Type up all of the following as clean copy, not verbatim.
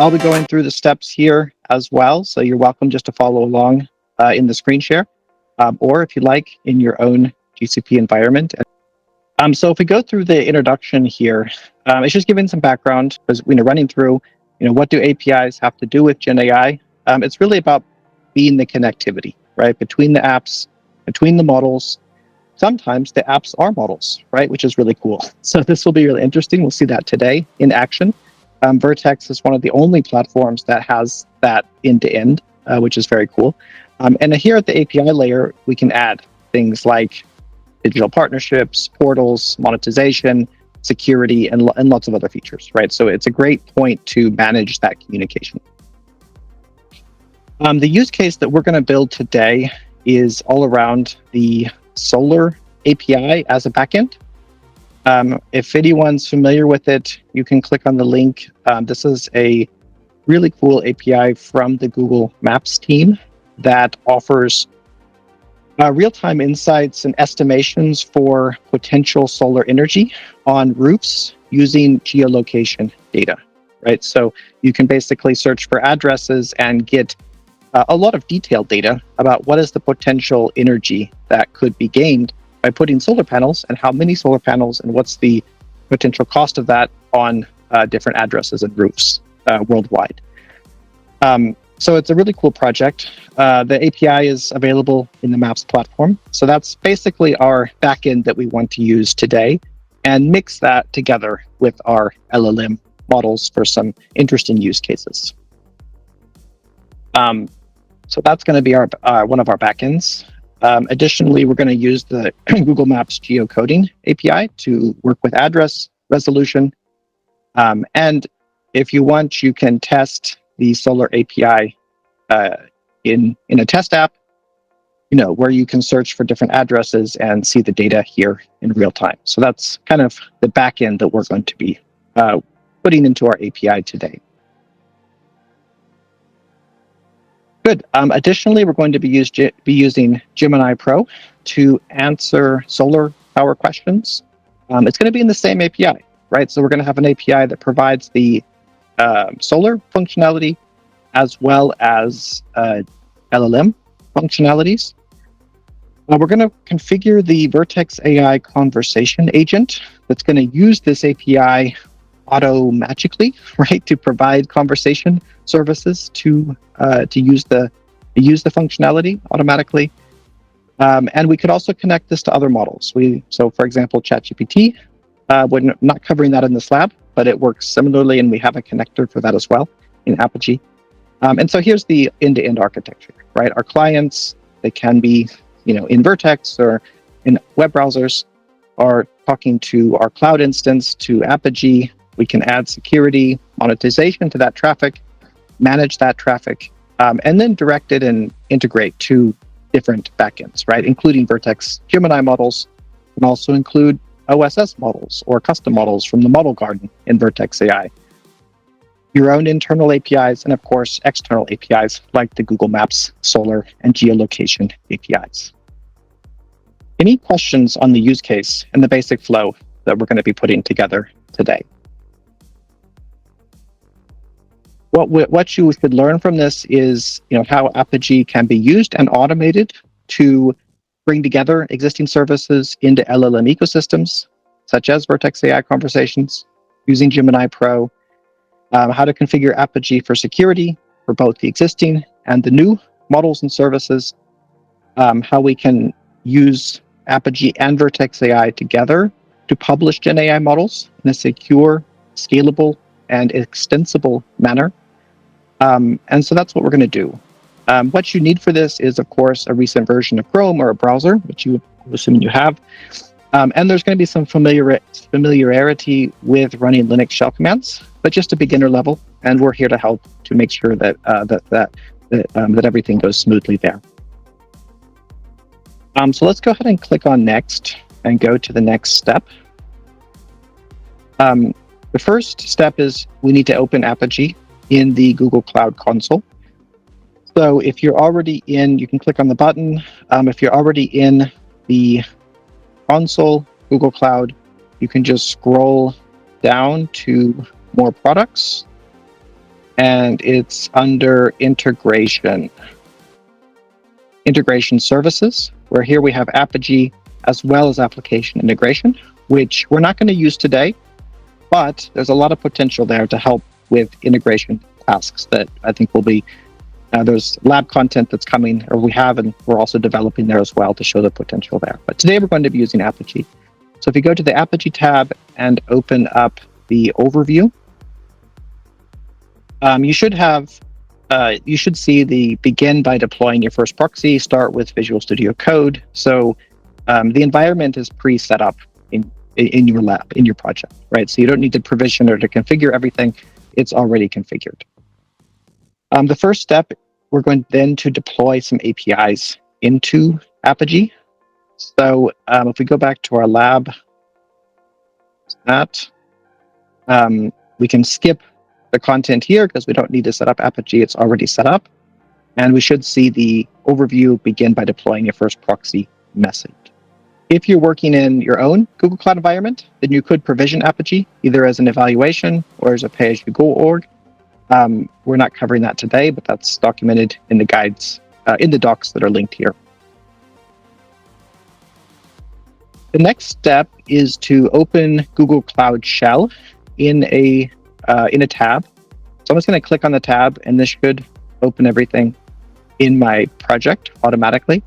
I'll be going through the steps here as well, so you're welcome just to follow along in the screen share, or if you like, in your own GCP environment. So if we go through the introduction here, it's just giving some background, because running through, what do APIs have to do with GenAI? It's really about being the connectivity, right, between the apps, between the models. Sometimes the apps are models, right, which is really cool. So this will be really interesting. We'll see that today in action. Vertex is one of the only platforms that has that end-to-end, which is very cool. And here at the API layer, we can add things like digital partnerships, portals, monetization, security, and lots of other features, right? So it's a great point to manage that communication. The use case that we're going to build today is all around the Solar API as a backend. If anyone's familiar with it, you can click on the link. This is a really cool API from the Google Maps team that offers real-time insights and estimations for potential solar energy on roofs using geolocation data, right? So you can basically search for addresses and get a lot of detailed data about what is the potential energy that could be gained by putting solar panels, and how many solar panels, and what's the potential cost of that on different addresses and roofs worldwide. So it's a really cool project. The API is available in the Maps platform. So that's basically our backend that we want to use today, and mix that together with our LLM models for some interesting use cases. So that's going to be our one of our backends. Additionally, we're going to use the Google Maps geocoding API to work with address resolution. And if you want, you can test the Solar API in a test app, where you can search for different addresses and see the data here in real time. So that's kind of the backend that we're going to be putting into our API today. Good. Additionally, we're going to be using Gemini Pro to answer solar power questions. It's going to be in the same API, right? So we're going to have an API that provides the solar functionality as well as LLM functionalities. We're going to configure the Vertex AI conversation agent that's going to use this API auto-magically, right, to provide conversation services to use the functionality automatically. And we could also connect this to other models. So for example, ChatGPT, we're not covering that in this lab, but it works similarly, and we have a connector for that as well in Apigee. And so here's the end-to-end architecture, right? Our clients, they can be, in Vertex or in web browsers, are talking to our cloud instance, to Apigee. We can add security, monetization to that traffic, manage that traffic, and then direct it and integrate to different backends, right? Including Vertex Gemini models, and also include OSS models or custom models from the model garden in Vertex AI. Your own internal APIs, and of course, external APIs like the Google Maps, Solar, and geolocation APIs. Any questions on the use case and the basic flow that we're going to be putting together today? What you should learn from this is, how Apigee can be used and automated to bring together existing services into LLM ecosystems, such as Vertex AI Conversations, using Gemini Pro, how to configure Apigee for security for both the existing and the new models and services, how we can use Apigee and Vertex AI together to publish GenAI models in a secure, scalable, and extensible manner. And so that's what we're going to do. What you need for this is, of course, a recent version of Chrome or a browser, which you assuming you have. And there's going to be some familiarity with running Linux shell commands, but just a beginner level. And we're here to help to make sure that that everything goes smoothly there. So let's go ahead and click on Next and go to the next step. The first step is we need to open Apigee in the Google Cloud Console. So if you're already in, you can click on the button. If you're already in the console, Google Cloud, you can just scroll down to more products. and it's under integration services, where here we have Apigee as well as application integration, which we're not going to use today, but there's a lot of potential there to help with integration tasks that I think will be, there's lab content that's coming, or we have, and we're also developing there as well to show the potential there. But today we're going to be using Apigee. So if you go to the Apigee tab and open up the overview, you should see the begin by deploying your first proxy, start with Visual Studio Code. So the environment is pre-set up in your lab, in your project, right? So you don't need to provision or to configure everything. It's already configured. The first step, we're going then to deploy some APIs into Apigee. So if we go back to our lab, we can skip the content here because we don't need to set up Apigee. It's already set up. And we should see the overview begin by deploying your first proxy message. If you're working in your own Google Cloud environment, then you could provision Apigee either as an evaluation or as a pay-as-you-go org. We're not covering that today, but that's documented in the guides, in the docs that are linked here. The next step is to open Google Cloud Shell in a tab. So I'm just going to click on the tab, and this should open everything in my project automatically.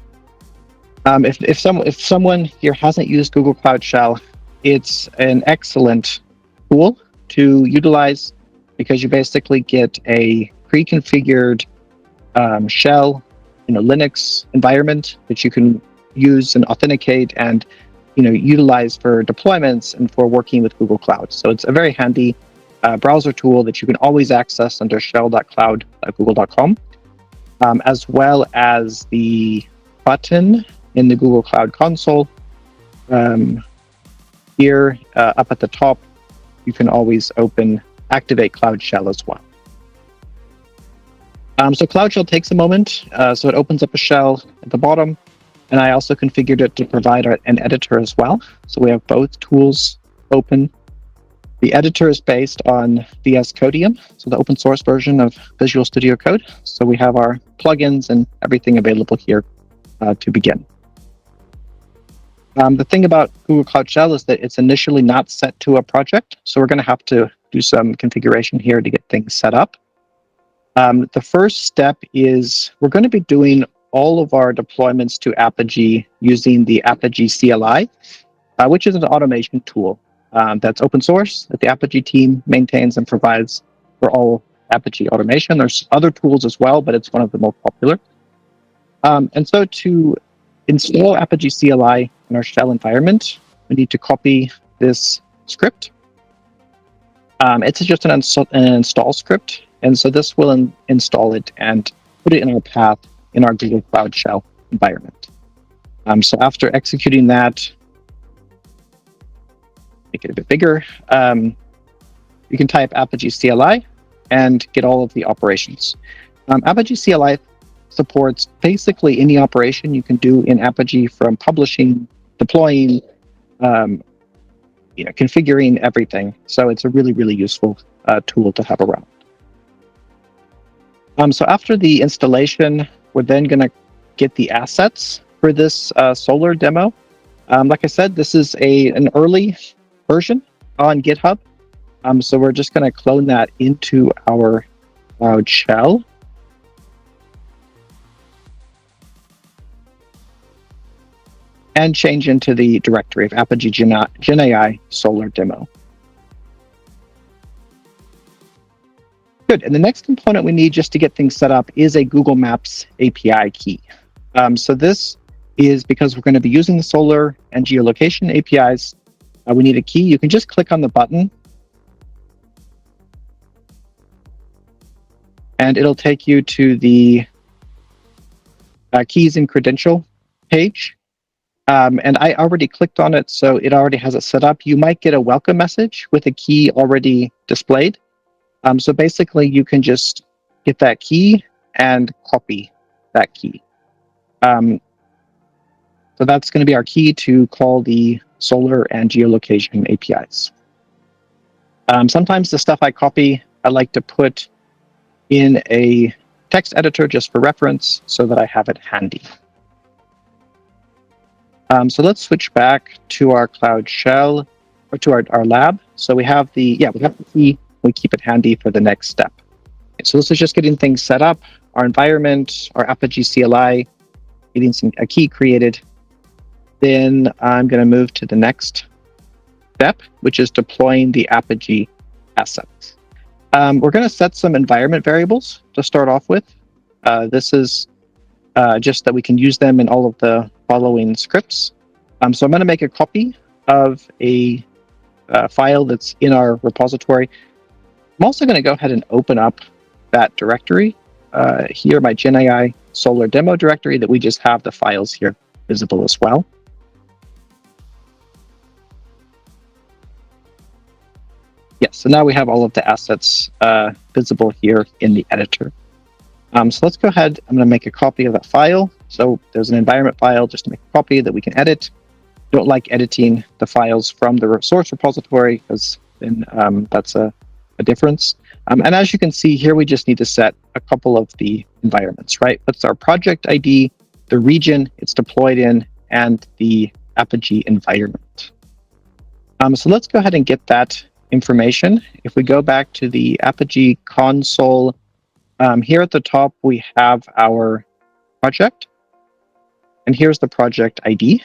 If someone here hasn't used Google Cloud Shell, it's an excellent tool to utilize because you basically get a pre-configured shell, Linux environment that you can use and authenticate and utilize for deployments and for working with Google Cloud. So it's a very handy browser tool that you can always access under shell.cloud.google.com, as well as the button in the Google Cloud console. Here up at the top, you can always activate Cloud Shell as well. So Cloud Shell takes a moment, so it opens up a shell at the bottom, and I also configured it to provide an editor as well. So we have both tools open. The editor is based on VS Codium, so the open source version of Visual Studio Code. So we have our plugins and everything available here to begin. The thing about Google Cloud Shell is that it's initially not set to a project, so we're going to have to do some configuration here to get things set up. The first step is we're going to be doing all of our deployments to Apigee using the Apigee CLI, which is an automation tool that's open source that the Apigee team maintains and provides for all Apigee automation. There's other tools as well, but it's one of the most popular. And so to install Apigee CLI in our shell environment, we need to copy this script. It's just an install script, and so this will install it and put it in our path in our Google Cloud Shell environment. So after executing that, make it a bit bigger, you can type Apigee CLI and get all of the operations. Apigee CLI supports basically any operation you can do in Apigee, from publishing, deploying, configuring everything. So it's a really, really useful tool to have around. So after the installation, we're then going to get the assets for this solar demo. Like I said, this is an early version on GitHub. So we're just going to clone that into our Cloud Shell. And change into the directory of Apigee GenAI solar demo. Good, and the next component we need just to get things set up is a Google Maps API key. So this is because we're going to be using the solar and geolocation APIs. We need a key. You can just click on the button, and it'll take you to the keys and credential page. And I already clicked on it, so it already has it set up. You might get a welcome message with a key already displayed. So basically, you can just get that key and copy that key. So that's going to be our key to call the solar and geolocation APIs. Sometimes the stuff I copy, I like to put in a text editor just for reference so that I have it handy. So let's switch back to our Cloud Shell, or to our lab. So we have the key. We keep it handy for the next step. So this is just getting things set up, our environment, our Apigee CLI, getting a key created. Then I'm going to move to the next step, which is deploying the Apigee assets. We're going to set some environment variables to start off with. This is just that we can use them in all of the following scripts. So I'm going to make a copy of a file that's in our repository. I'm also going to go ahead and open up that directory here, my GenAI Solar demo directory, that we just have the files here visible as well. Yes, so now we have all of the assets visible here in the editor. So let's go ahead. I'm going to make a copy of that file. So there's an environment file just to make a copy that we can edit. Don't like editing the files from the source repository because then that's a difference. And as you can see here, we just need to set a couple of the environments, right? That's our project ID, the region it's deployed in, and the Apigee environment. So let's go ahead and get that information. If we go back to the Apigee console, here at the top, we have our project. And here's the project ID.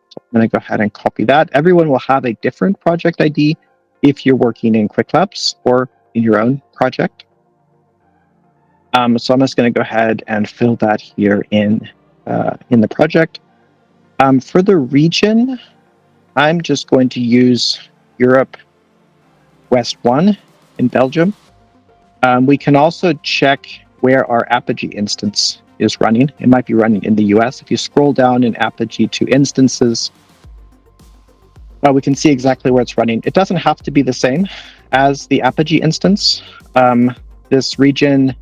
So I'm going to go ahead and copy that. Everyone will have a different project ID if you're working in QuickLabs or in your own project. So I'm just going to go ahead and fill that here in the project. For the region, I'm just going to use Europe West 1 in Belgium. We can also check where our Apigee instance is running. It might be running in the US. If you scroll down in Apigee to instances, we can see exactly where it's running. It doesn't have to be the same as the Apigee instance. This region is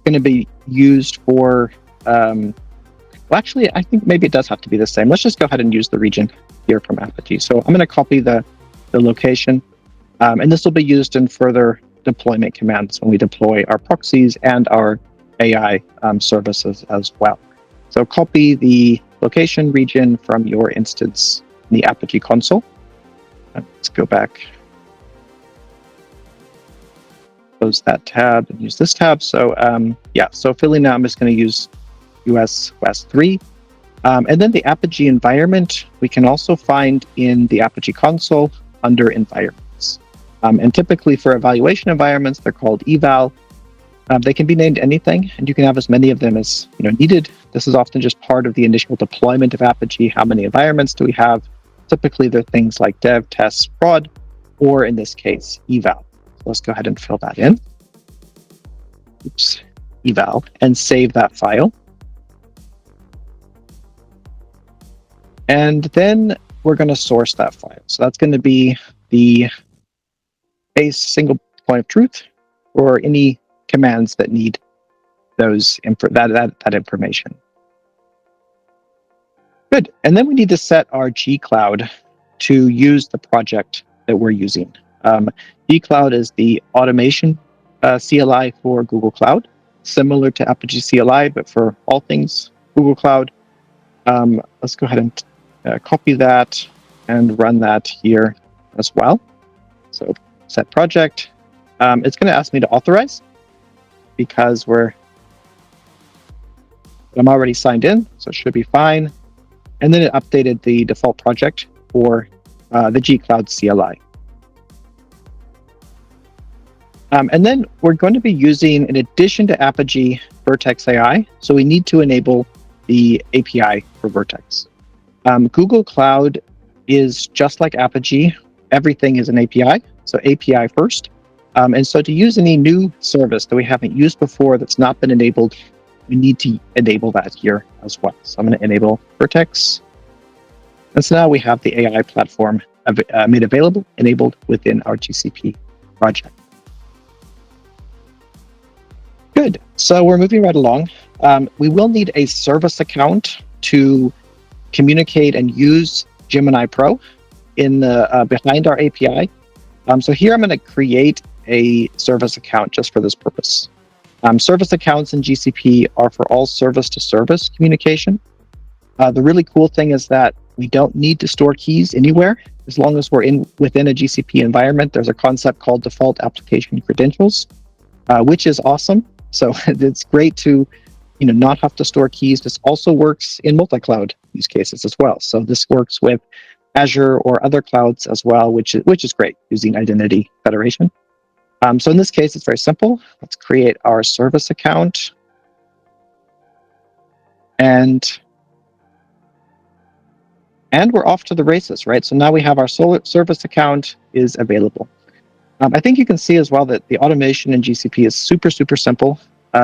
going to be used for, well, actually, I think maybe it does have to be the same. Let's just go ahead and use the region here from Apigee. So I'm going to copy the location, and this will be used in further deployment commands when we deploy our proxies and our AI services as well. So copy the location region from your instance in the Apigee console. Let's go back, close that tab and use this tab. So so filling now, I'm just going to use US West 3. And then the Apigee environment, we can also find in the Apigee console under environments. And typically for evaluation environments, they're called eval. They can be named anything, and you can have as many of them as needed. This is often just part of the initial deployment of Apigee. How many environments do we have? Typically, they're things like dev, test, prod, or in this case, eval. So let's go ahead and fill that in. Oops, eval, and save that file. And then we're going to source that file. So that's going to be the base single point of truth or any commands that need that information. Good. And then we need to set our GCloud to use the project that we're using. GCloud is the automation CLI for Google Cloud, similar to Apigee CLI, but for all things Google Cloud. Let's go ahead and copy that and run that here as well. So set project. It's going to ask me to authorize because I'm already signed in, so it should be fine. And then it updated the default project for the GCloud CLI. And then we're going to be using, in addition to Apigee, Vertex AI. So we need to enable the API for Vertex. Google Cloud is just like Apigee. Everything is an API, so API first. And so to use any new service that we haven't used before that's not been enabled, we need to enable that here as well. So I'm going to enable Vertex. And so now we have the AI platform made available, enabled within our GCP project. Good. So we're moving right along. We will need a service account to communicate and use Gemini Pro in the behind our API. So here I'm going to create a service account just for this purpose. Service accounts in GCP are for all service-to-service communication. The really cool thing is that we don't need to store keys anywhere. As long as we're within a GCP environment, there's a concept called default application credentials, which is awesome. So it's great to not have to store keys. This also works in multi-cloud use cases as well. So this works with Azure or other clouds as well, which is great using identity federation. So in this case, it's very simple. Let's create our service account. And we're off to the races, right? So now we have our service account is available. I think you can see as well that the automation in GCP is super, super simple.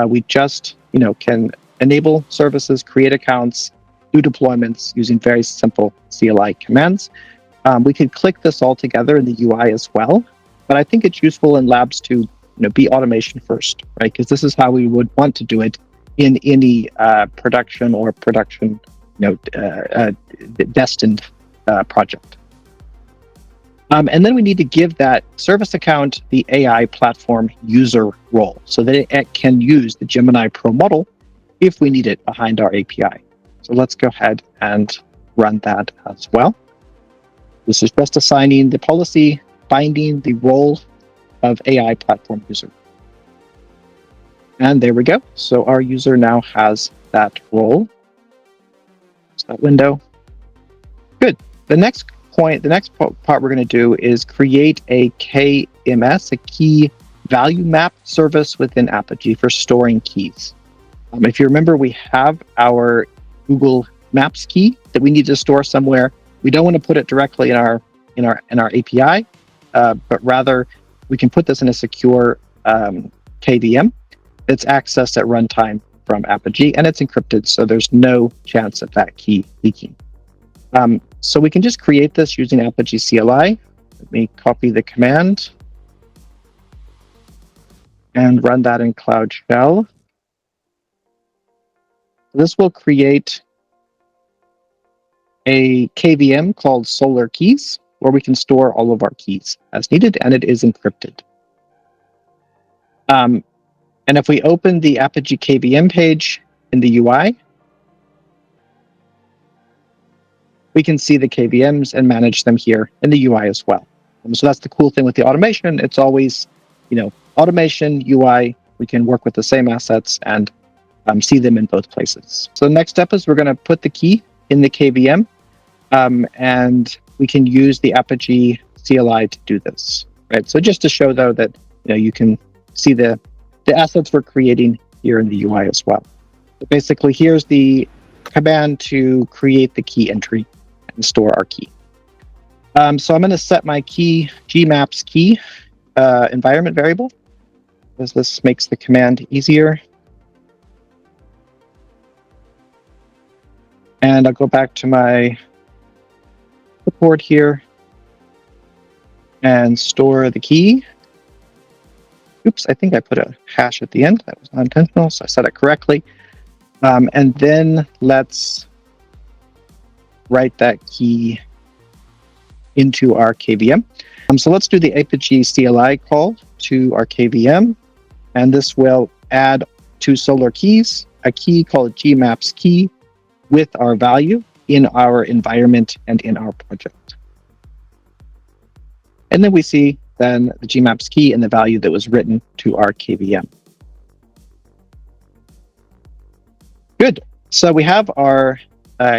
We just, can enable services, create accounts, do deployments using very simple CLI commands. We could click this all together in the UI as well, but I think it's useful in labs to, be automation first, right? Because this is how we would want to do it in any production or production, destined project. And then we need to give that service account the AI platform user role so that it can use the Gemini Pro model if we need it behind our API. So let's go ahead and run that as well. This is just assigning the policy, binding the role of AI platform user. And there we go. So our user now has that role. It's that window. Good. The next part we're going to do is create a KMS, a key value map service within Apigee for storing keys. If you remember, we have our Google Maps key that we need to store somewhere. We don't want to put it directly in our API, but rather we can put this in a secure KVM. It's accessed at runtime from Apigee, and it's encrypted, so there's no chance of that key leaking. So we can just create this using Apigee CLI. Let me copy the command and run that in Cloud Shell. This will create a KVM called Solar Keys, where we can store all of our keys as needed, and it is encrypted. And if we open the Apigee KVM page in the UI, we can see the KVMs and manage them here in the UI as well. So that's the cool thing with the automation. It's always, automation, UI, we can work with the same assets and see them in both places. So the next step is we're going to put the key in the KVM, and we can use the Apigee CLI to do this, right? So just to show, though, that you can see the assets we're creating here in the UI as well. So basically, here's the command to create the key entry and store our key. So I'm going to set my key, gmaps key environment variable, because this makes the command easier. And I'll go back to my clipboard here and store the key. Oops, I think I put a hash at the end. That was not intentional, so I said it correctly. And then let's write that key into our KVM. So let's do the Apigee CLI call to our KVM, and this will add two Solar keys, a key called gmaps key with our value in our environment and in our project. And then we see then the gmaps key and the value that was written to our KVM. Good. So we have our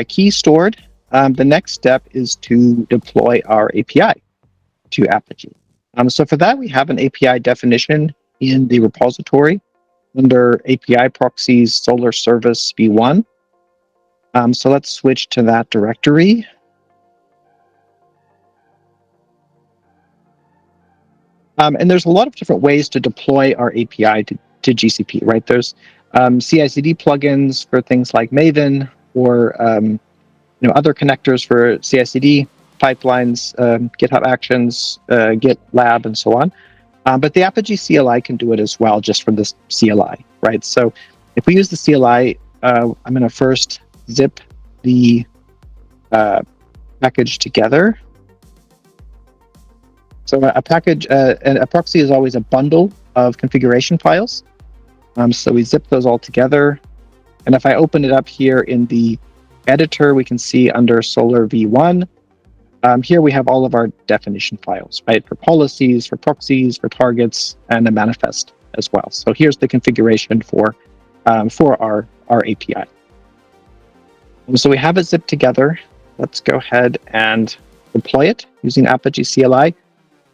key stored. The next step is to deploy our API to Apigee. So for that, we have an API definition in the repository under API proxies Solar Service v1. So let's switch to that directory. And there's a lot of different ways to deploy our API to GCP, right? There's CI/CD plugins for things like Maven, or other connectors for CI/CD pipelines, GitHub Actions, GitLab, and so on. But the Apigee CLI can do it as well, just from this CLI, right? So if we use the CLI, I'm going to first zip the package together. So a package and a proxy is always a bundle of configuration files. So we zip those all together. And if I open it up here in the editor, we can see under Solar v1, here we have all of our definition files, right? For policies, for proxies, for targets, and a manifest as well. So here's the configuration for our API. So we have it zipped together. Let's go ahead and deploy it using Apigee CLI.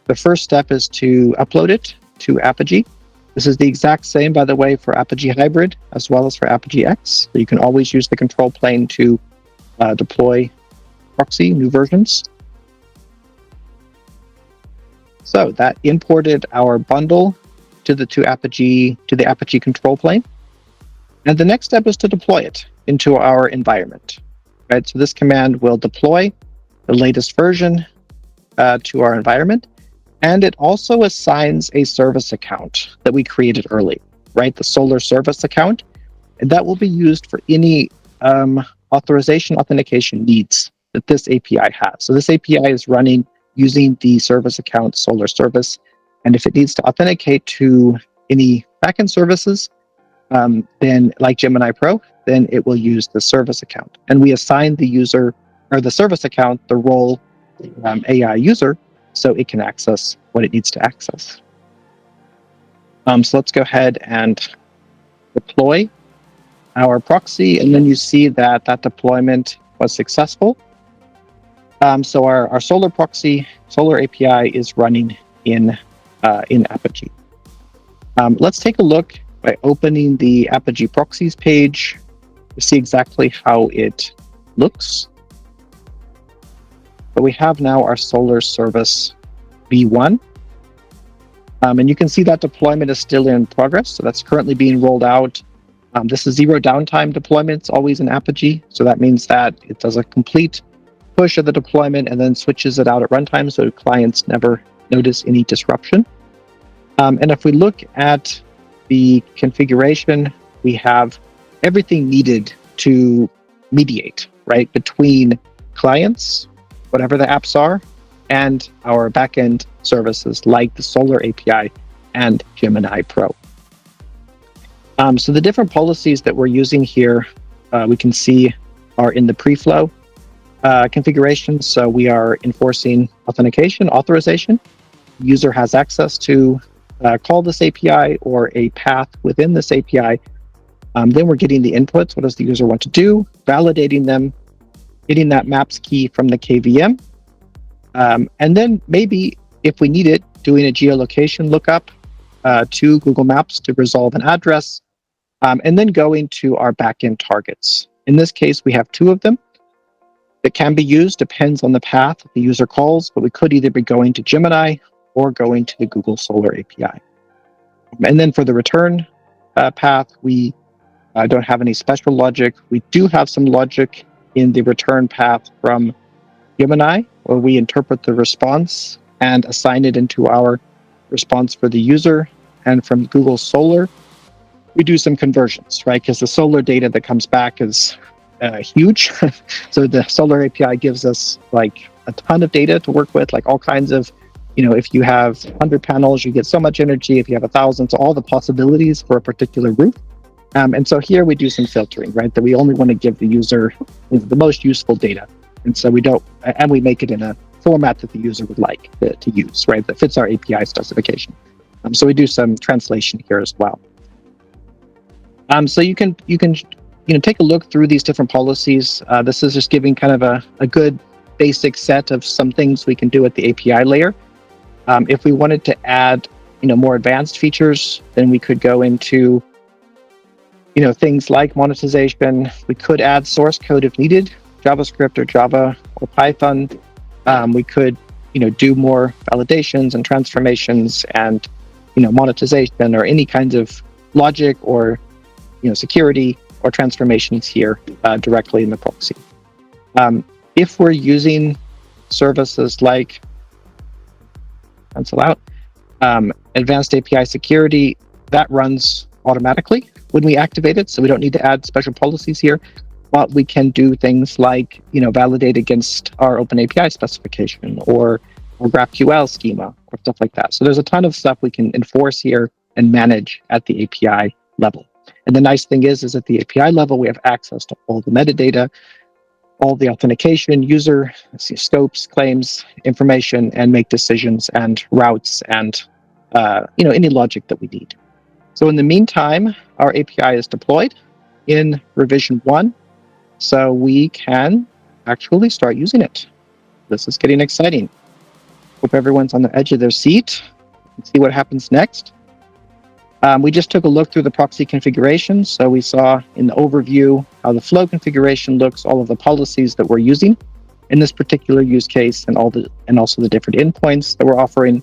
The first step is to upload it to Apigee. This is the exact same, by the way, for Apigee Hybrid as well as for Apigee X. So you can always use the control plane to deploy Proxy new versions. So that imported our bundle to the Apigee control plane. And the next step is to deploy it into our environment. Right? So this command will deploy the latest version to our environment. And it also assigns a service account that we created early, right? The Solar service account. And that will be used for any authentication needs that this API has. So this API is running using the service account Solar service. And if it needs to authenticate to any backend services, then like Gemini Pro, then it will use the service account. And we assign the user or the service account the role AI user, so it can access what it needs to access. So let's go ahead and deploy our proxy, and then you see that that deployment was successful. So our Solar proxy, Solar API is running in Apigee. Let's take a look by opening the Apigee proxies page to see exactly how it looks. But we have now our Solar service v1. And you can see that deployment is still in progress. So that's currently being rolled out. This is zero downtime deployment. It's always in Apigee. So that means that it does a complete push of the deployment and then switches it out at runtime so clients never notice any disruption. And if we look at the configuration, we have everything needed to mediate, right, between clients, whatever the apps are, and our backend services like the Solar API and Gemini Pro. So the different policies that we're using here, we can see are in the preflow configuration. So we are enforcing authorization. The user has access to call this API or a path within this API. Then we're getting the inputs. What does the user want to do? Validating them, getting that maps key from the KVM. And then maybe if we need it, doing a geolocation lookup to Google Maps to resolve an address, and then going to our backend targets. In this case, we have two of them. It can be used, depends on the path the user calls, but we could either be going to Gemini or going to the Google Solar API. And then for the return path, we don't have any special logic. We do have some logic in the return path from Gemini, where we interpret the response and assign it into our response for the user. And from Google Solar, we do some conversions, right? Because the Solar data that comes back is huge. So the Solar API gives us like a ton of data to work with, like all kinds of, if you have 100 panels, you get so much energy. If you have 1,000, so all the possibilities for a particular roof. And so here we do some filtering, right? That we only want to give the user the most useful data. And so we make it in a format that the user would like to use, right? That fits our API specification. So we do some translation here as well. So you can take a look through these different policies. This is just giving kind of a good basic set of some things we can do at the API layer. If we wanted to add more advanced features, then we could go into things like monetization. We could add source code if needed, JavaScript or Java or Python. We could do more validations and transformations and monetization or any kinds of logic or security or transformations here directly in the proxy. If we're using services like cancel out, advanced API security, that runs automatically when we activate it, so we don't need to add special policies here. But we can do things like validate against our OpenAPI specification or GraphQL schema or stuff like that. So there's a ton of stuff we can enforce here and manage at the API level. And the nice thing is at the API level, we have access to all the metadata, all the authentication, user scopes, claims, information, and make decisions and routes and any logic that we need. So in the meantime, our API is deployed in revision 1, so we can actually start using it. This is getting exciting. Hope everyone's on the edge of their seat. Let's see what happens next. We just took a look through the proxy configuration. So we saw in the overview how the flow configuration looks, all of the policies that we're using in this particular use case, and also the different endpoints that we're offering.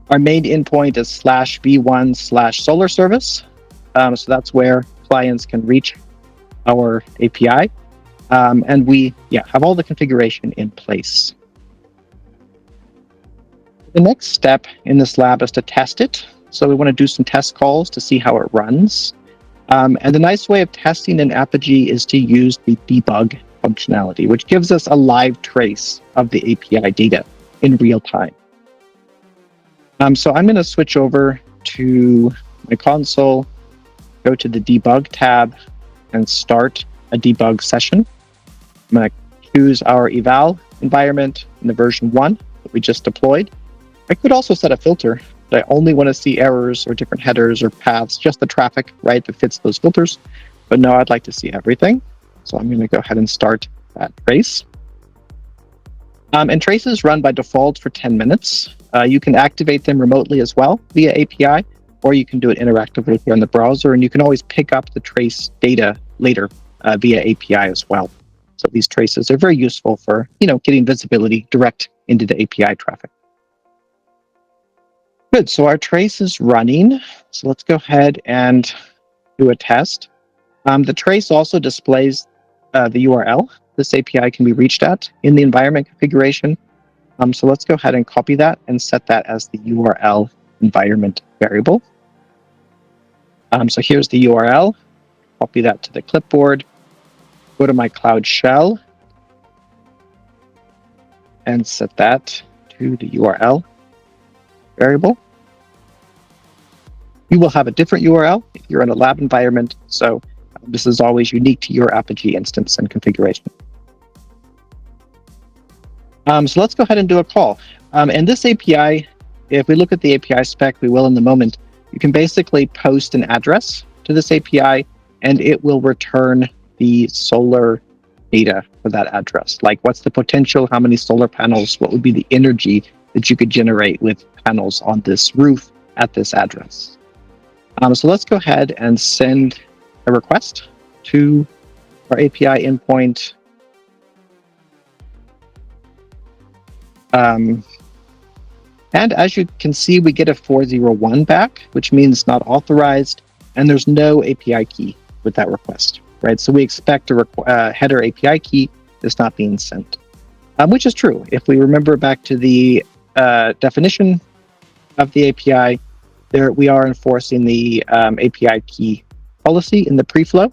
Our main endpoint is /v1/solar service. So that's where clients can reach our API. And we have all the configuration in place. The next step in this lab is to test it. So we want to do some test calls to see how it runs. And the nice way of testing in Apigee is to use the debug functionality, which gives us a live trace of the API data in real time. So I'm going to switch over to my console, go to the debug tab, and start a debug session. I'm going to choose our eval environment in the version 1 that we just deployed. I could also set a filter. I only want to see errors or different headers or paths, just the traffic, right, that fits those filters. But no, I'd like to see everything. So I'm going to go ahead and start that trace. And traces run by default for 10 minutes. You can activate them remotely as well via API, or you can do it interactively here in the browser, and you can always pick up the trace data later via API as well. So these traces are very useful for getting visibility direct into the API traffic. Good, so our trace is running. So let's go ahead and do a test. The trace also displays the URL this API can be reached at in the environment configuration. So let's go ahead and copy that and set that as the URL environment variable. So here's the URL. Copy that to the clipboard. Go to my Cloud Shell and set that to the URL variable. You will have a different URL if you're in a lab environment, so this is always unique to your Apigee instance and configuration. So let's go ahead and do a call. And this API, if we look at the API spec, we will in the moment, you can basically post an address to this API, and it will return the solar data for that address. Like what's the potential, how many solar panels, what would be the energy that you could generate with panels on this roof at this address. So let's go ahead and send a request to our API endpoint. And as you can see, we get a 401 back, which means not authorized, and there's no API key with that request, right? So we expect a header API key is not being sent, which is true. If we remember back to the definition of the API, there we are enforcing the API key policy in the pre-flow.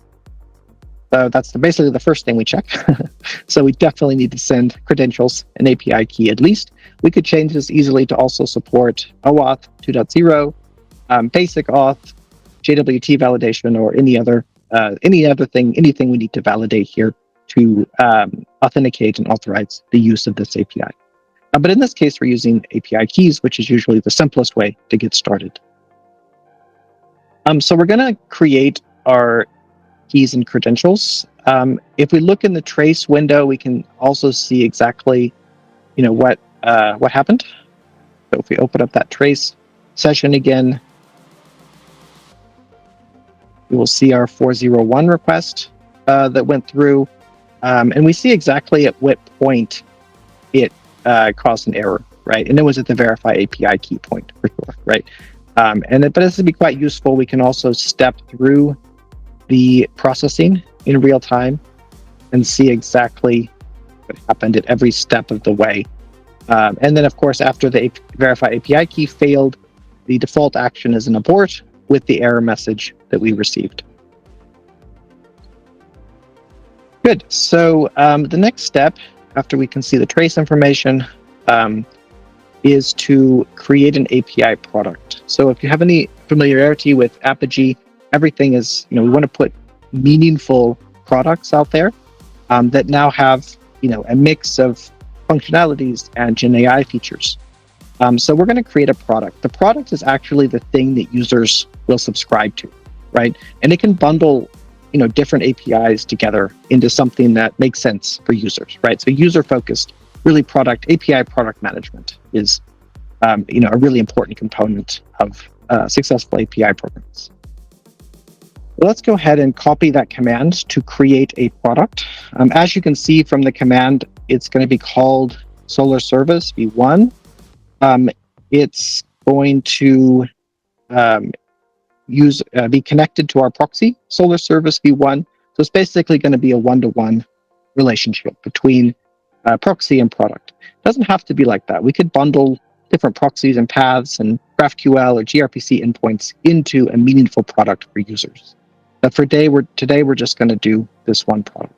So that's basically the first thing we check. So we definitely need to send credentials and API key at least. We could change this easily to also support OAuth 2.0, basic auth, JWT validation, or anything we need to validate here to authenticate and authorize the use of this API. But in this case, we're using API keys, which is usually the simplest way to get started. So we're going to create our keys and credentials. If we look in the trace window, we can also see exactly, what happened. So if we open up that trace session again, we will see our 401 request that went through, and we see exactly at what point it caused an error, right? And it was at the verify API key point for sure, right? But this would be quite useful. We can also step through the processing in real time and see exactly what happened at every step of the way. And then, of course, after the verify API key failed, the default action is an abort with the error message that we received. Good. So the next step, after we can see the trace information, is to create an API product. So if you have any familiarity with Apigee, everything is, we want to put meaningful products out there that now have, a mix of functionalities and GenAI features. So we're going to create a product. The product is actually the thing that users will subscribe to, right? And it can bundle, different APIs together into something that makes sense for users, right? So user-focused, really API product management is, a really important component of successful API programs. Let's go ahead and copy that command to create a product. As you can see from the command, it's going to be called Solar Service v1. It's going to be connected to our proxy, Solar Service v1. So it's basically going to be a one-to-one relationship between proxy and product. It doesn't have to be like that. We could bundle different proxies and paths and GraphQL or gRPC endpoints into a meaningful product for users. But for today, we're just going to do this one product.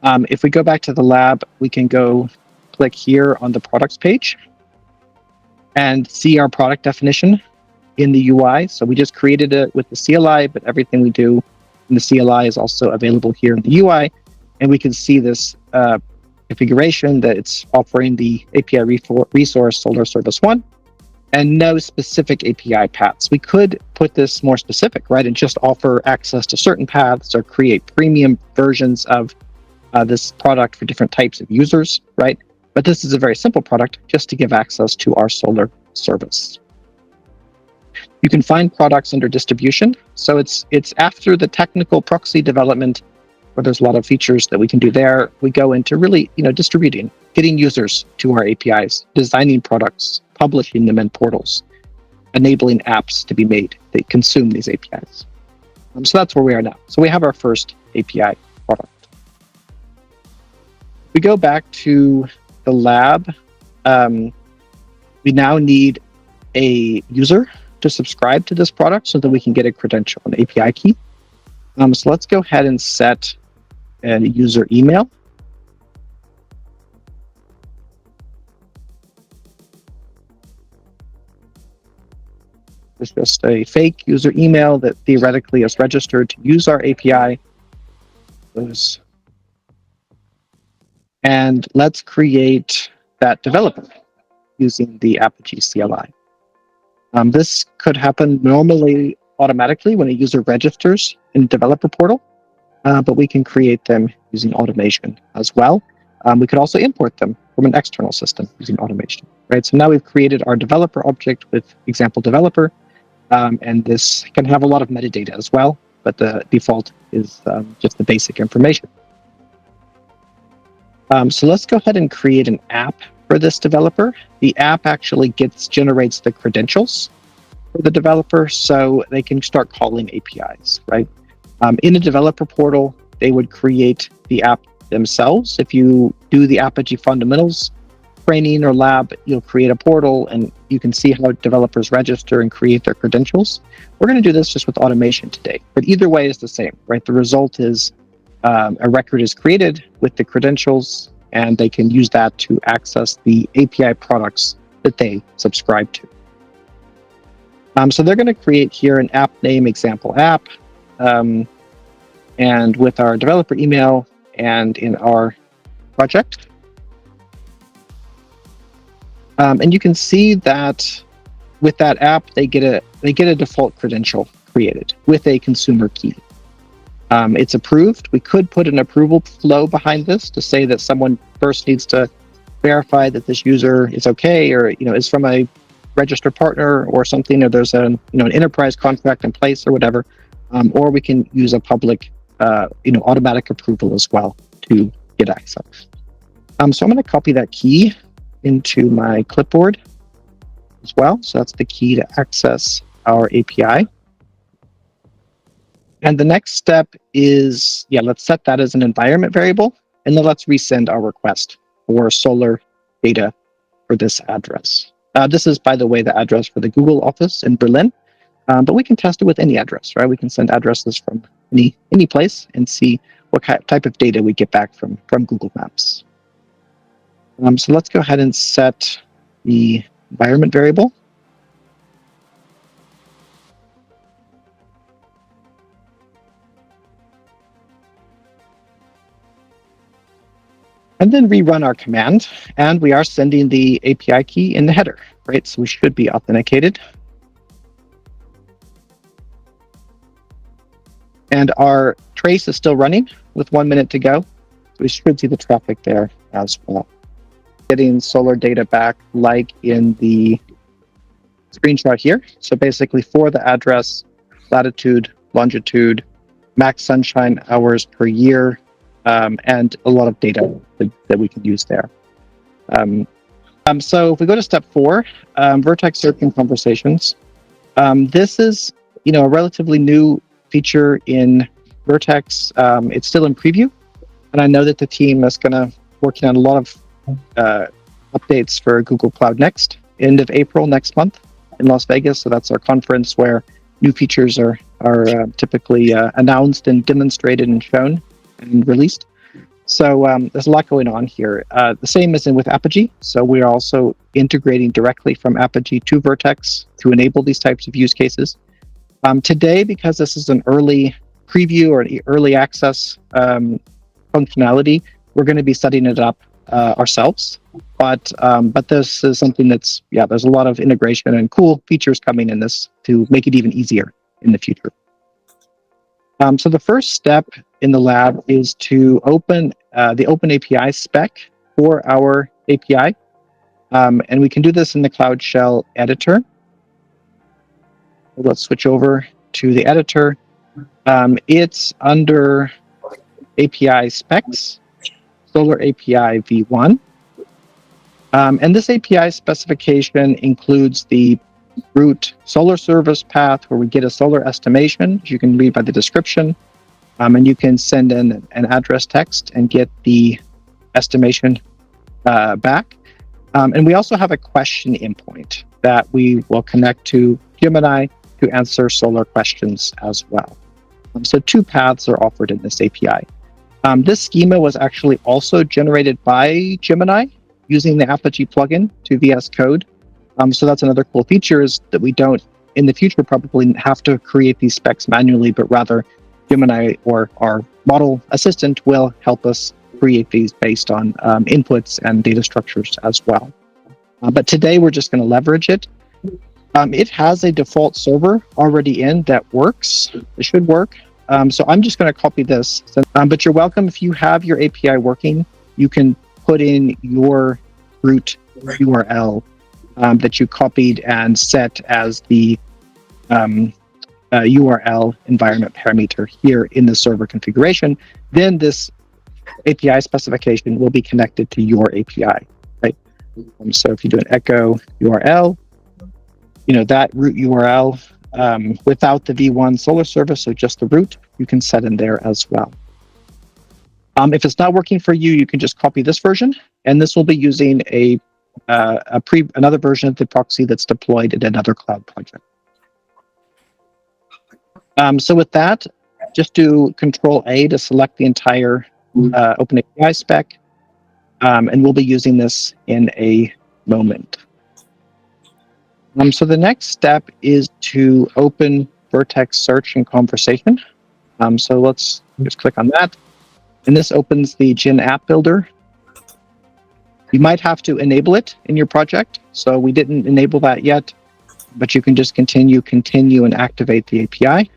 If we go back to the lab, we can go click here on the products page and see our product definition in the UI. So we just created it with the CLI, but everything we do in the CLI is also available here in the UI. And we can see this configuration that it's offering the API resource Solar Service 1 and no specific API paths. We could put this more specific, right, and just offer access to certain paths or create premium versions of this product for different types of users, right? But this is a very simple product just to give access to our Solar service. You can find products under distribution. So it's after the technical proxy development, where there's a lot of features that we can do there. We go into really, distributing, getting users to our APIs, designing products, publishing them in portals, enabling apps to be made that consume these APIs. So that's where we are now. So we have our first API product. We go back to the lab. We now need a user to subscribe to this product so that we can get a credential, an API key. So let's go ahead and set a user email. It's just a fake user email that theoretically is registered to use our API. And let's create that developer using the Apigee CLI. This could happen normally automatically when a user registers in the developer portal, but we can create them using automation as well. We could also import them from an external system using automation, right? So now we've created our developer object with example developer, and this can have a lot of metadata as well, but the default is just the basic information. So let's go ahead and create an app for this developer. The app actually generates the credentials for the developer so they can start calling APIs, right? In a developer portal, they would create the app themselves. If you do the Apigee fundamentals training or lab, you'll create a portal and you can see how developers register and create their credentials. We're going to do this just with automation today, but either way is the same, right? The result is a record is created with the credentials and they can use that to access the API products that they subscribe to. So they're going to create here an app name example app, and with our developer email and in our project. And you can see that with that app, they get a default credential created with a consumer key. It's approved. We could put an approval flow behind this to say that someone first needs to verify that this user is okay, or is from a registered partner or something, or there's an enterprise contract in place or whatever. Or we can use a public automatic approval as well to get access. So I'm going to copy that key into my clipboard as well. So that's the key to access our API. And the next step is, let's set that as an environment variable, and then let's resend our request for Solar data for this address. This is, by the way, the address for the Google office in Berlin, but we can test it with any address, right? We can send addresses from any place and see what type of data we get back from Google Maps. So let's go ahead and set the environment variable. and then rerun our command, and we are sending the API key in the header, right? So we should be authenticated. And our trace is still running with 1 minute to go. So we should see the traffic there as well. Getting Solar data back like in the screenshot here. So basically for the address, latitude, longitude, max sunshine hours per year, and a lot of data that we can use there. So if we go to step 4, Vertex search and conversations. This is, a relatively new feature in Vertex. It's still in preview, and I know that the team is working on a lot of updates for Google Cloud Next, end of April next month in Las Vegas. So that's our conference where new features are typically announced and demonstrated and shown and released. So there's a lot going on here. The same as with Apigee. So we're also integrating directly from Apigee to Vertex to enable these types of use cases. Today, because this is an early preview or early access functionality, we're going to be setting it up ourselves. But this is something that's, there's a lot of integration and cool features coming in this to make it even easier in the future. So the first step in the lab is to open the OpenAPI spec for our API. And we can do this in the Cloud Shell editor. Let's switch over to the editor. It's under API specs, Solar API v1. And this API specification includes the root Solar service path where we get a Solar estimation, as you can read by the description. And you can send in an address text and get the estimation back. And we also have a question endpoint that we will connect to Gemini to answer Solar questions as well. So 2 paths are offered in this API. This schema was actually also generated by Gemini using the Apigee plugin to VS Code. So that's another cool feature, is that we don't, in the future, probably have to create these specs manually, but rather Gemini or our model assistant will help us create these based on inputs and data structures as well. But today we're just going to leverage it. It has a default server already in that works. It should work. So I'm just going to copy this. But you're welcome, if you have your API working, you can put in your root URL that you copied and set as the URL environment parameter here in the server configuration. Then this API specification will be connected to your API, right? So if you do an echo URL, that root URL without the v1 Solar service, so just the root, you can set in there as well. If it's not working for you, you can just copy this version, and this will be using another version of the proxy that's deployed in another cloud project. So with that, just do Control-A to select the entire OpenAPI spec, and we'll be using this in a moment. So the next step is to open Vertex search and conversation. So let's just click on that. And this opens the Gen app builder. You might have to enable it in your project. So we didn't enable that yet, but you can just continue and activate the API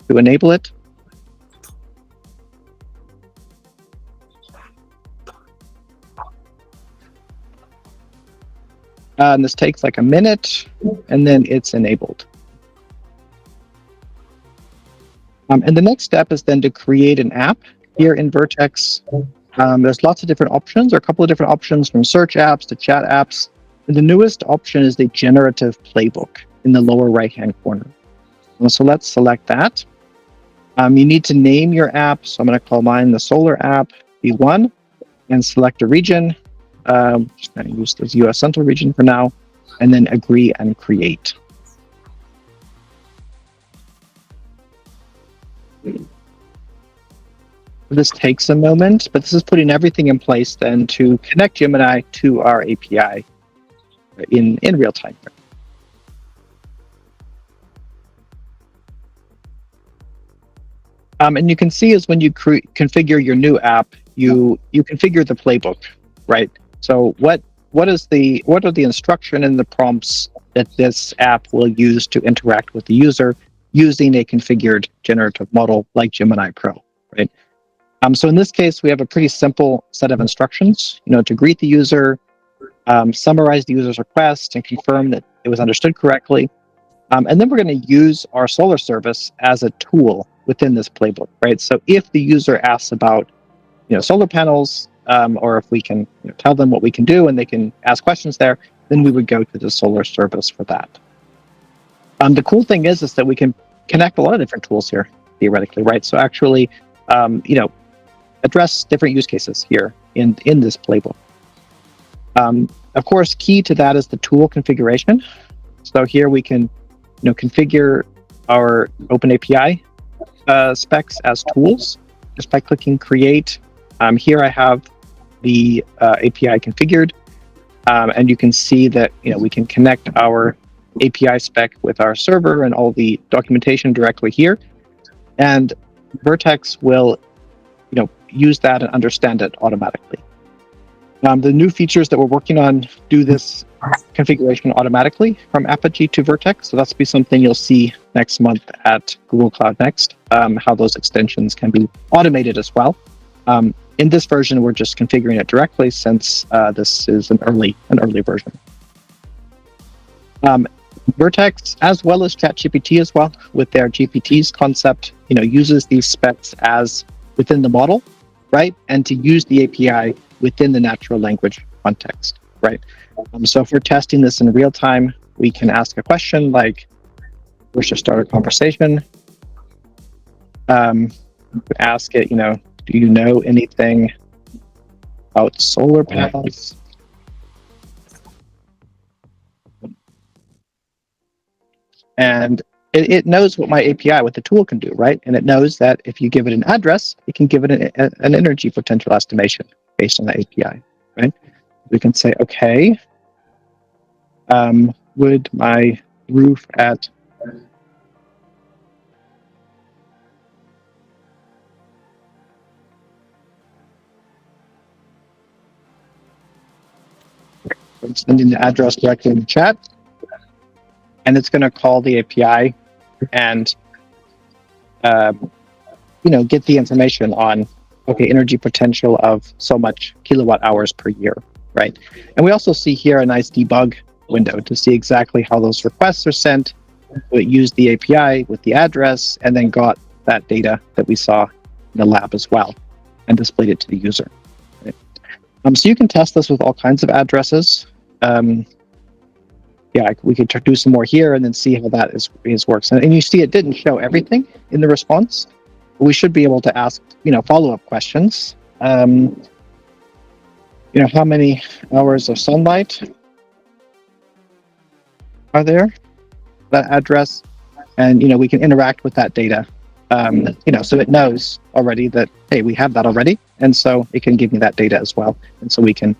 to enable it. And this takes like a minute, and then it's enabled. And the next step is then to create an app here in Vertex. There's lots of different options, or a couple of different options, from search apps to chat apps. And the newest option is the generative playbook in the lower right-hand corner. So let's select that. You need to name your app. So I'm going to call mine the Solar app v1 and select a region. Just going to use the US Central region for now, and then agree and create. This takes a moment, but this is putting everything in place then to connect Gemini to our API in real time. And you can see is when you configure your new app, you configure the playbook, right? So what are the instruction and the prompts that this app will use to interact with the user using a configured generative model like Gemini Pro, right? So in this case, we have a pretty simple set of instructions, to greet the user, summarize the user's request, and confirm that it was understood correctly. And then we're going to use our Solar service as a tool within this playbook, right? So if the user asks about, solar panels, or if we can tell them what we can do and they can ask questions there, then we would go to the Solar service for that. The cool thing is that we can connect a lot of different tools here, theoretically, right? So actually, address different use cases here in this playbook. Of course, key to that is the tool configuration. So here we can configure our OpenAPI specs as tools just by clicking create. Here I have the API configured, and you can see that we can connect our API spec with our server and all the documentation directly here, and Vertex will use that and understand it automatically. The new features that we're working on do this configuration automatically from Apigee to Vertex, so that's be something you'll see next month at Google Cloud Next, how those extensions can be automated as well. In this version, we're just configuring it directly since this is an early version. Vertex, as well as ChatGPT as well, with their GPTs concept, uses these specs as within the model, right? And to use the API within the natural language context, right? So if we're testing this in real time, we can ask a question like, we should start a conversation. Ask it, do you know anything about solar panels? And it knows what my API, what the tool can do, right? And it knows that if you give it an address, it can give it an energy potential estimation based on the API, right? We can say, okay, would my roof at sending the address directly in the chat, and it's going to call the API and get the information on energy potential of so much kilowatt hours per year, right? And we also see here a nice debug window to see exactly how those requests are sent. It used the API with the address and then got that data that we saw in the lab as well and displayed it to the user. Right? So you can test this with all kinds of addresses. We could do some more here and then see how that is works. And you see it didn't show everything in the response. We should be able to ask, follow-up questions. How many hours of sunlight are there? That address, and we can interact with that data. So it knows already that, hey, we have that already, and so it can give me that data as well, and so we can,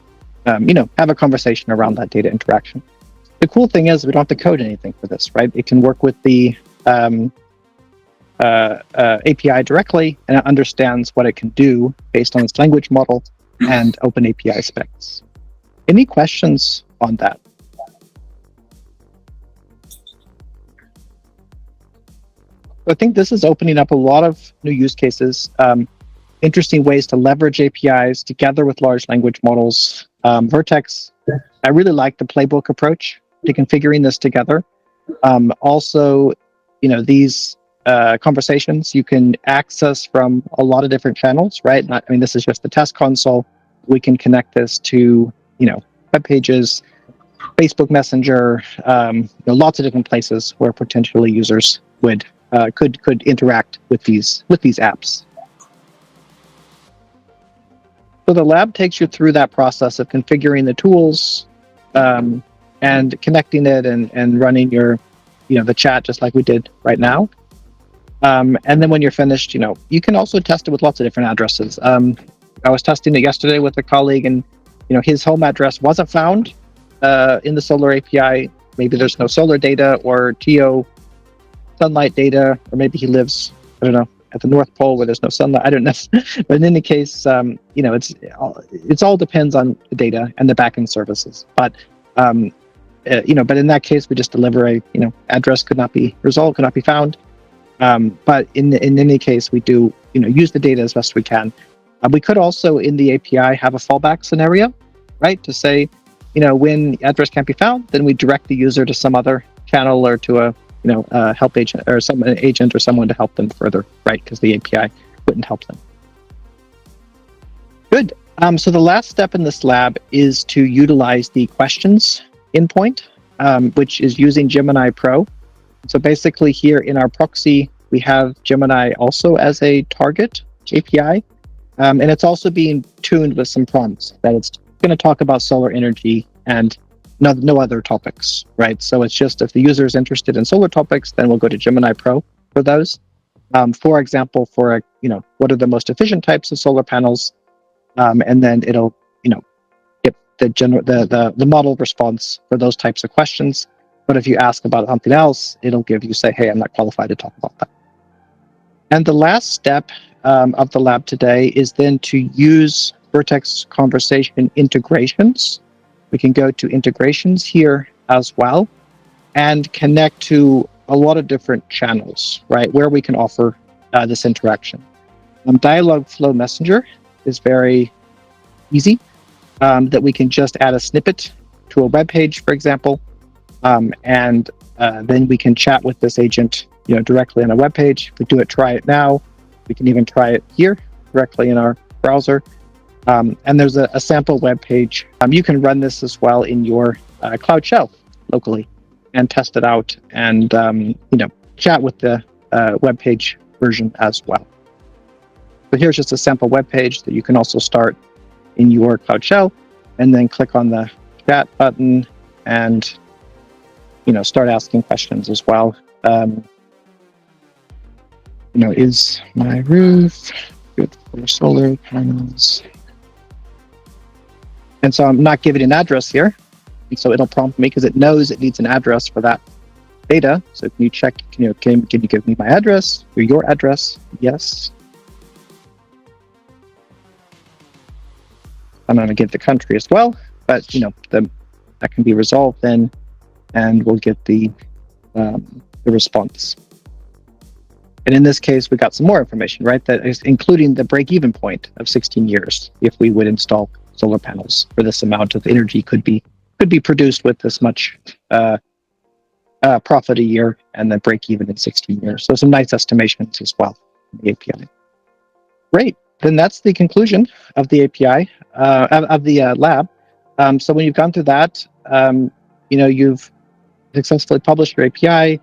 have a conversation around that data interaction. The cool thing is we don't have to code anything for this, right? It can work with the API directly, and it understands what it can do based on its language model and OpenAPI specs. Any questions on that? I think this is opening up a lot of new use cases, interesting ways to leverage APIs together with large language models. Vertex, I really like the playbook approach to configuring this together. Also, these conversations you can access from a lot of different channels, right? This is just the test console. We can connect this to, web pages, Facebook Messenger, lots of different places where potentially users could interact with these apps. So the lab takes you through that process of configuring the tools and connecting it and running your, the chat just like we did right now. And then when you're finished, you can also test it with lots of different addresses. I was testing it yesterday with a colleague, and his home address wasn't found in the Solar API. Maybe there's no solar data or geo sunlight data, or maybe he lives, at the North Pole where there's no sunlight. I don't know, but in any case, it's all depends on the data and the backend services. But but in that case, we just deliver a address could not be resolved, could not be found. But in any case, we do use the data as best we can. We could also in the API have a fallback scenario, right? To say, when the address can't be found, then we direct the user to some other channel or to a help agent or an agent or someone to help them further, right? Because the API wouldn't help them. Good. So the last step in this lab is to utilize the questions endpoint, which is using Gemini Pro. So basically here in our proxy, we have Gemini also as a target API. And it's also being tuned with some prompts that it's going to talk about solar energy and no other topics, right? So it's just if the user is interested in solar topics, then we'll go to Gemini Pro for those. For example, for what are the most efficient types of solar panels, and then it'll get the model response for those types of questions. But if you ask about something else, it'll say, hey, I'm not qualified to talk about that. And the last step of the lab today is then to use Vertex conversation integrations. We can go to integrations here as well and connect to a lot of different channels, right, where we can offer this interaction. Dialogflow Messenger is very easy, that we can just add a snippet to a web page, for example, and then we can chat with this agent directly on a web page. If we do it, try it now. We can even try it here directly in our browser. And there's a sample web page. You can run this as well in your Cloud Shell locally and test it out and chat with the web page version as well. So here's just a sample web page that you can also start in your Cloud Shell and then click on the chat button and start asking questions as well. Is my roof good for solar panels? And so I'm not giving an address here. And so it'll prompt me because it knows it needs an address for that data. So can you check, can you give me my address or your address? Yes. I'm going to give the country as well, but that can be resolved then, and we'll get the response. And in this case, we got some more information, right? That is including the break-even point of 16 years if we would install solar panels for this amount of energy could be produced with this much profit a year, and then break even in 16 years. So some nice estimations as well in the API. Great. Then that's the conclusion of the API of the lab. So when you've gone through that, you've successfully published your API,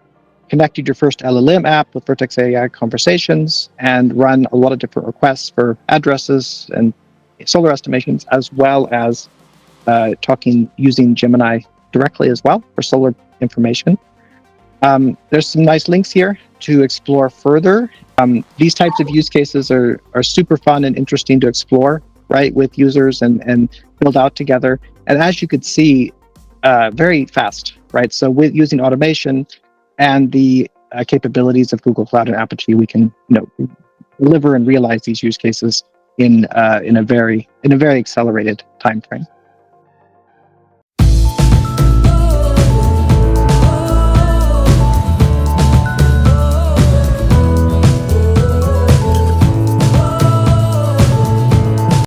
connected your first LLM app with Vertex AI conversations, and run a lot of different requests for addresses and solar estimations, as well as using Gemini directly as well for solar information. There's some nice links here to explore further. These types of use cases are super fun and interesting to explore, right, with users and build out together. And as you could see, very fast, right? So with using automation and the capabilities of Google Cloud and Apigee, we can deliver and realize these use cases in a very accelerated time frame.